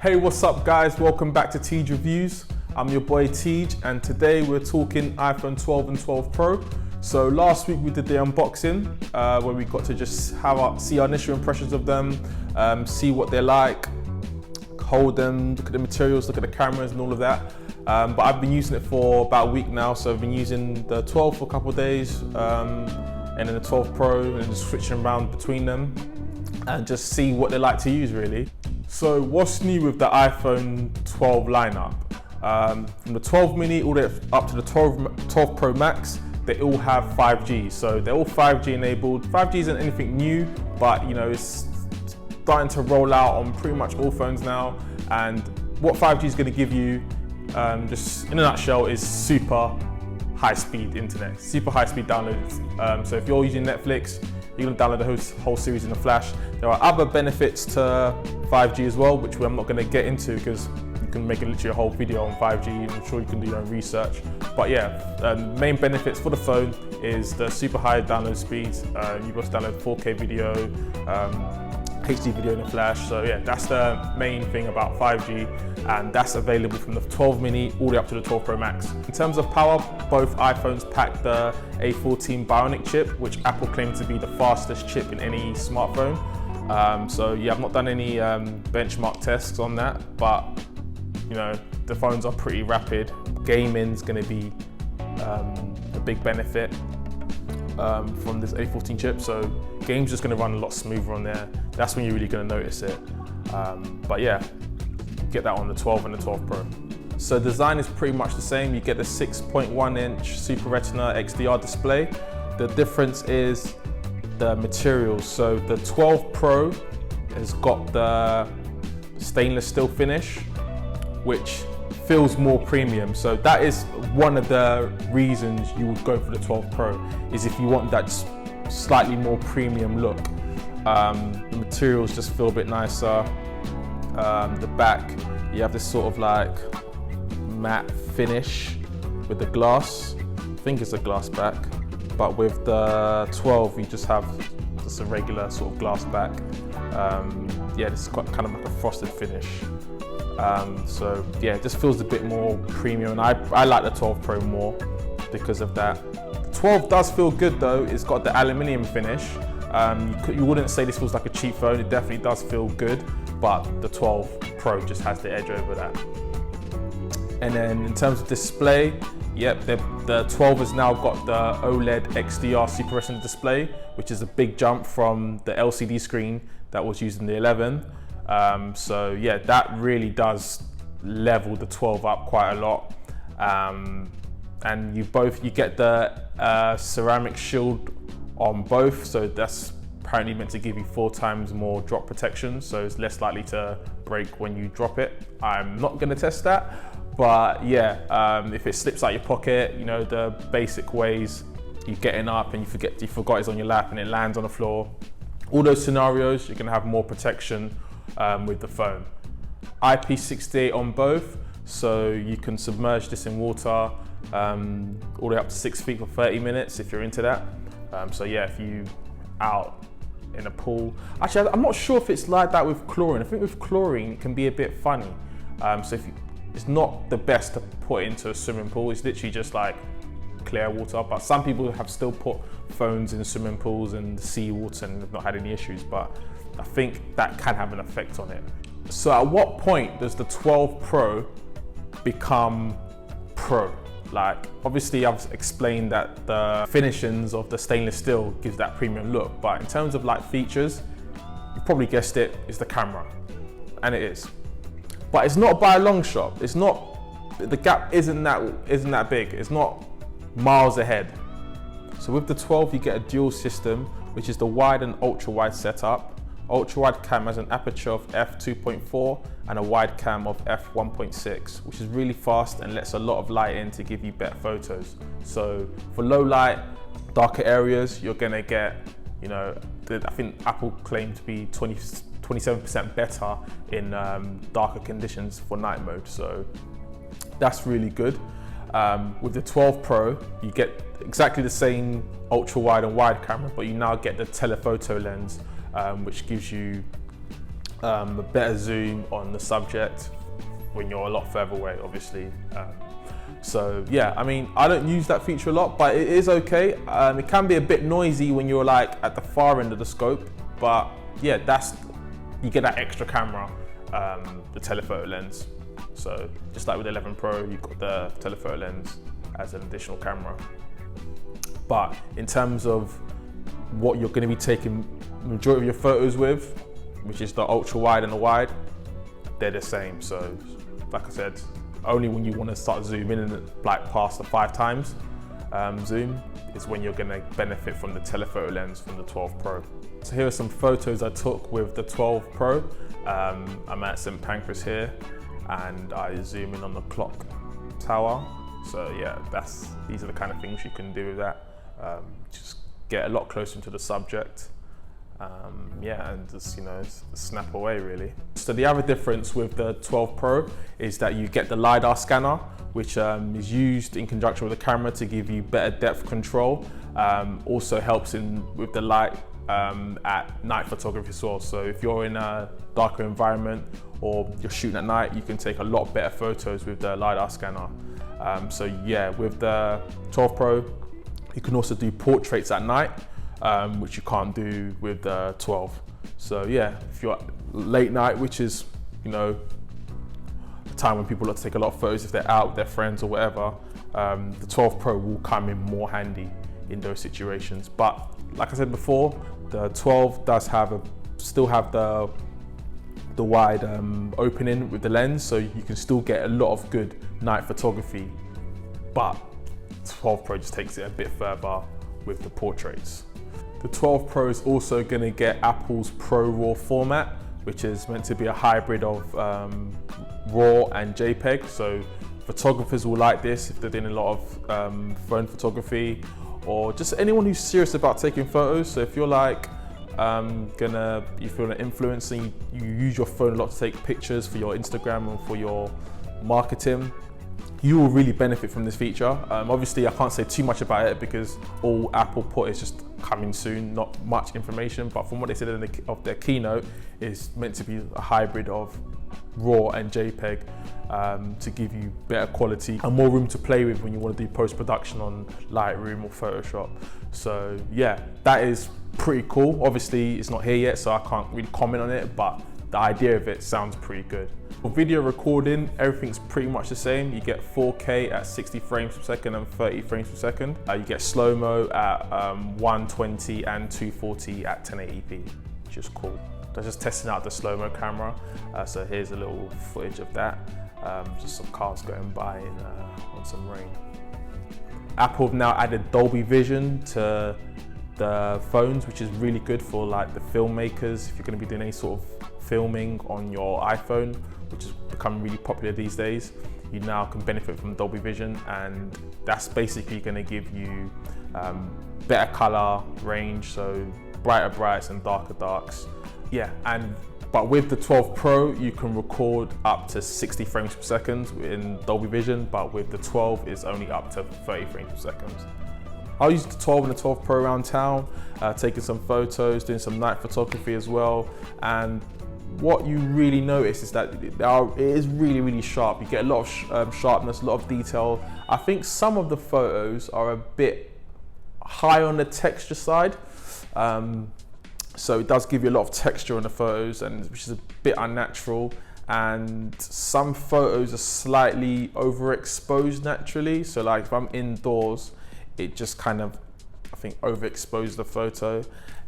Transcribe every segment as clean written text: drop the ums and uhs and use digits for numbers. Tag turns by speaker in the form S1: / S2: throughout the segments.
S1: Hey, what's up guys? Welcome back to Tej Reviews. I'm your boy Tej, and today we're talking iPhone 12 and 12 Pro. So last week we did the unboxing where we got to just see our initial impressions of them, see what they're like, hold them, look at the materials, look at the cameras and all of that. But I've been using it for about a week now, so I've been using the 12 for a couple of days and then the 12 Pro, and just switching around between them and just see what they like to use really. So what's new with the iPhone 12 lineup? From the 12 mini all the way up to the 12 Pro Max, they all have 5G. So they're all 5G enabled. 5G isn't anything new, but you know, it's starting to roll out on pretty much all phones now. And what 5G is going to give you, just in a nutshell, is super high-speed internet, super high-speed downloads. So if you're using Netflix, you're going to download the whole series in a flash. There are other benefits to 5G as well, which I'm not going to get into because you can make literally a whole video on 5G. I'm sure you can do your own research. But yeah, main benefits for the phone is the super high download speeds. You can download 4K video, HD video in a flash. So yeah, that's the main thing about 5G, and that's available from the 12 mini all the way up to the 12 Pro Max. In terms of power, both iPhones pack the A14 Bionic chip, which Apple claims to be the fastest chip in any smartphone. So yeah, I've not done any benchmark tests on that, but you know, the phones are pretty rapid. Gaming's going to be a big benefit from this A14 chip, so games just going to run a lot smoother on there. That's when you're really going to notice it. But yeah, get that on the 12 and the 12 Pro. So design is pretty much the same. You get the 6.1-inch Super Retina XDR display. The difference is the materials. So the 12 Pro has got the stainless steel finish, which feels more premium. So that is one of the reasons you would go for the 12 Pro, is if you want that slightly more premium look. The materials just feel a bit nicer. The back, you have this sort of like matte finish with the glass. I think it's a glass back, but with the 12 you just have just a regular sort of glass back. Yeah, this is quite kind of like a frosted finish. So yeah, it just feels a bit more premium, and I like the 12 Pro more because of that. The 12 does feel good though. It's got the aluminium finish. You wouldn't say this feels like a cheap phone. It definitely does feel good, but the 12 Pro just has the edge over that. And then in terms of display, yep, the 12 has now got the OLED XDR Super Retina display, which is a big jump from the LCD screen that was used in the 11. So yeah, that really does level the 12 up quite a lot. And you get the ceramic shield on both, so that's apparently meant to give you 4 times more drop protection, so it's less likely to break when you drop it. I'm not going to test that, but yeah, if it slips out your pocket, you know, the basic ways, you're getting up and you forgot it's on your lap and it lands on the floor, all those scenarios, you're going to have more protection with the phone. IP68 on both, so you can submerge this in water all the way up to 6 feet for 30 minutes if you're into that. So yeah, if you out in a pool, actually I'm not sure if it's like that with chlorine. I think with chlorine it can be a bit funny. So it's not the best to put into a swimming pool. It's literally just like clear water, but some people have still put phones in swimming pools and sea water and have not had any issues, but I think that can have an effect on it. So at what point does the 12 Pro become Pro? Like, obviously I've explained that the finishings of the stainless steel gives that premium look, but in terms of like features, you've probably guessed it, it's the camera, and it is. But it's not by a long shot. It's not, the gap isn't that big. It's not miles ahead. So with the 12 you get a dual system, which is the wide and ultra wide setup. Ultra wide cam has an aperture of f2.4 and a wide cam of f1.6, which is really fast and lets a lot of light in to give you better photos. So for low light, darker areas, you're gonna get, you know, I think Apple claimed to be 27% better in darker conditions for night mode. So that's really good. With the 12 Pro, you get exactly the same ultra wide and wide camera, but you now get the telephoto lens, which gives you a better zoom on the subject when you're a lot further away, obviously. So yeah, I mean, I don't use that feature a lot, but it is okay. It can be a bit noisy when you're like at the far end of the scope, but yeah, you get that extra camera, the telephoto lens. So just like with the 11 Pro, you've got the telephoto lens as an additional camera. But in terms of what you're going to be taking the majority of your photos with, which is the ultra wide and the wide, they're the same. So like I said, only when you want to start zooming in like past the 5 times zoom is when you're going to benefit from the telephoto lens from the 12 Pro. So here are some photos I took with the 12 Pro. I'm at St Pancras here and I zoom in on the clock tower. So yeah, these are the kind of things you can do with that. Just get a lot closer into the subject. Yeah, and just, snap away really. So the other difference with the 12 Pro is that you get the LiDAR scanner, which is used in conjunction with the camera to give you better depth control. Also helps with the light at night photography as well. So if you're in a darker environment or you're shooting at night, you can take a lot better photos with the LiDAR scanner. So yeah, with the 12 Pro, you can also do portraits at night, which you can't do with the 12. So yeah, if you're late night, which is, the time when people like to take a lot of photos if they're out with their friends or whatever, the 12 Pro will come in more handy in those situations. But like I said before, the 12 does still have the wide opening with the lens, so you can still get a lot of good night photography, but 12 Pro just takes it a bit further with the portraits. The 12 Pro is also going to get Apple's Pro RAW format, which is meant to be a hybrid of RAW and JPEG. So photographers will like this if they're doing a lot of phone photography, or just anyone who's serious about taking photos. So if you're like you feel an influencer, you use your phone a lot to take pictures for your Instagram and for your marketing, you will really benefit from this feature. Obviously I can't say too much about it because all Apple put is just coming soon, not much information, but from what they said of their keynote, it's meant to be a hybrid of RAW and JPEG to give you better quality and more room to play with when you want to do post-production on Lightroom or Photoshop. So yeah, that is pretty cool. Obviously it's not here yet, so I can't really comment on it, but the idea of it sounds pretty good. For video recording, everything's pretty much the same. You get 4K at 60 frames per second and 30 frames per second. You get slow-mo at 120 and 240 at 1080p, which is cool. I was just testing out the slow-mo camera, so here's a little footage of that. Just some cars going by on some rain. Apple have now added Dolby Vision to the phones, which is really good for like the filmmakers. If you're going to be doing any sort of filming on your iPhone, which has become really popular these days, you now can benefit from Dolby Vision, and that's basically going to give you better color range, so brighter brights and darker darks. Yeah, but with the 12 Pro, you can record up to 60 frames per second in Dolby Vision, but with the 12, it's only up to 30 frames per second. I'll use the 12 and the 12 Pro around town, taking some photos, doing some night photography as well. And what you really notice is that it is really, really sharp. You get a lot of sharpness, a lot of detail. I think some of the photos are a bit high on the texture side. So it does give you a lot of texture on the photos, which is a bit unnatural. And some photos are slightly overexposed naturally. So like if I'm indoors, it just kind of, I think, overexposed the photo.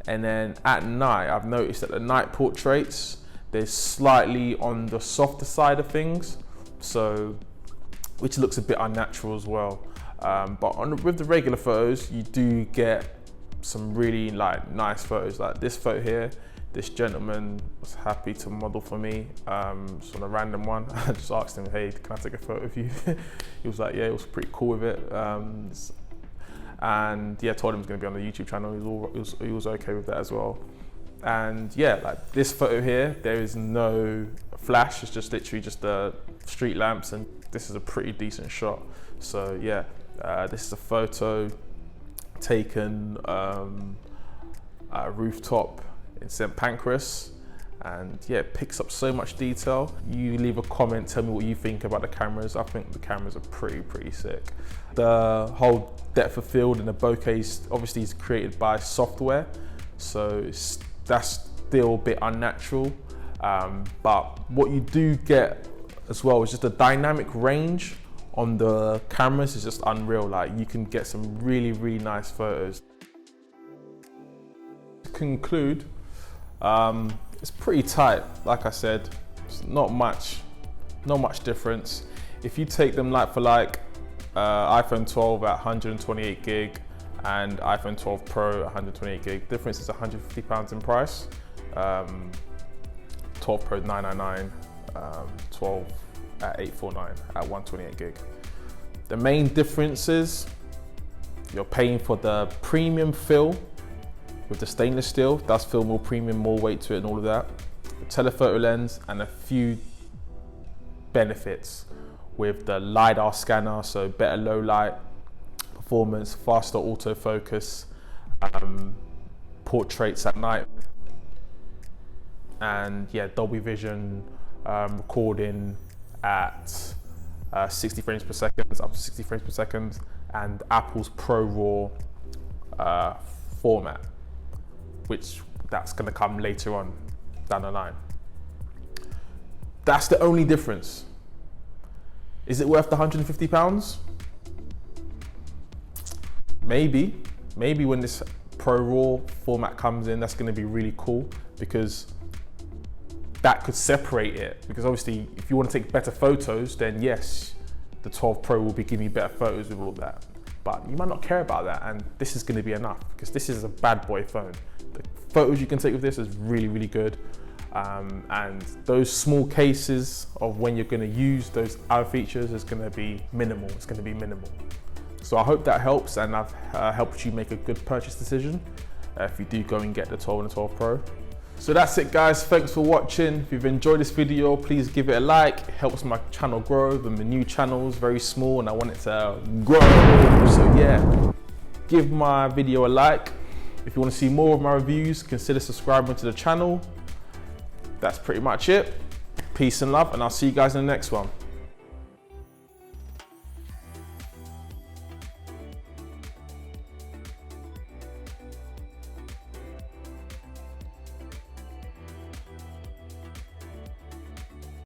S1: And then at night, I've noticed that the night portraits, they're slightly on the softer side of things, so which looks a bit unnatural as well. But with the regular photos, you do get some really like nice photos. Like this photo here, this gentleman was happy to model for me. Just on a random one, I just asked him, "Hey, can I take a photo of you?" He was like, "Yeah," he was pretty cool with it. And yeah, told him he was going to be on the YouTube channel. He was okay with that as well. And yeah, like this photo here, there is no flash. It's just literally just the street lamps, and this is a pretty decent shot. So yeah, this is a photo taken at a rooftop in St Pancras, and yeah, it picks up so much detail. You leave a comment, tell me what you think about the cameras. I think the cameras are pretty sick. The whole depth of field and the bokeh obviously is created by software, so that's still a bit unnatural. But what you do get as well is just a dynamic range on the cameras is just unreal. Like, you can get some really nice photos. To conclude, it's pretty tight. Like I said, it's not much difference. If you take them like for like, iPhone 12 at 128 gig and iPhone 12 Pro at 128 gig, difference is £150 in price. 12 Pro 999, 12 at 849 at 128 gig. The main difference is you're paying for the premium fill with the stainless steel. Does feel more premium, more weight to it and all of that. The telephoto lens and a few benefits with the LiDAR scanner, so better low light performance, faster autofocus, portraits at night, and yeah, Dolby Vision recording at 60 frames per second, up to 60 frames per second, and Apple's Pro RAW format, which that's going to come later on down the line. That's the only difference. Is it worth the £150? Maybe when this Pro RAW format comes in, that's going to be really cool, because that could separate it. Because obviously, if you want to take better photos, then yes, the 12 Pro will be giving you better photos with all of that. But you might not care about that, and this is going to be enough, because this is a bad boy phone. The photos you can take with this is really good. And those small cases of when you're going to use those other features is going to be minimal. It's going to be minimal. So I hope that helps, and I've helped you make a good purchase decision if you do go and get the 12 and the 12 Pro. So that's it, guys. Thanks for watching. If you've enjoyed this video, please give it a like. It helps my channel grow. The new channel is very small and I want it to grow. So yeah, give my video a like. If you want to see more of my reviews, consider subscribing to the channel. That's pretty much it. Peace and love, and I'll see you guys in the next one.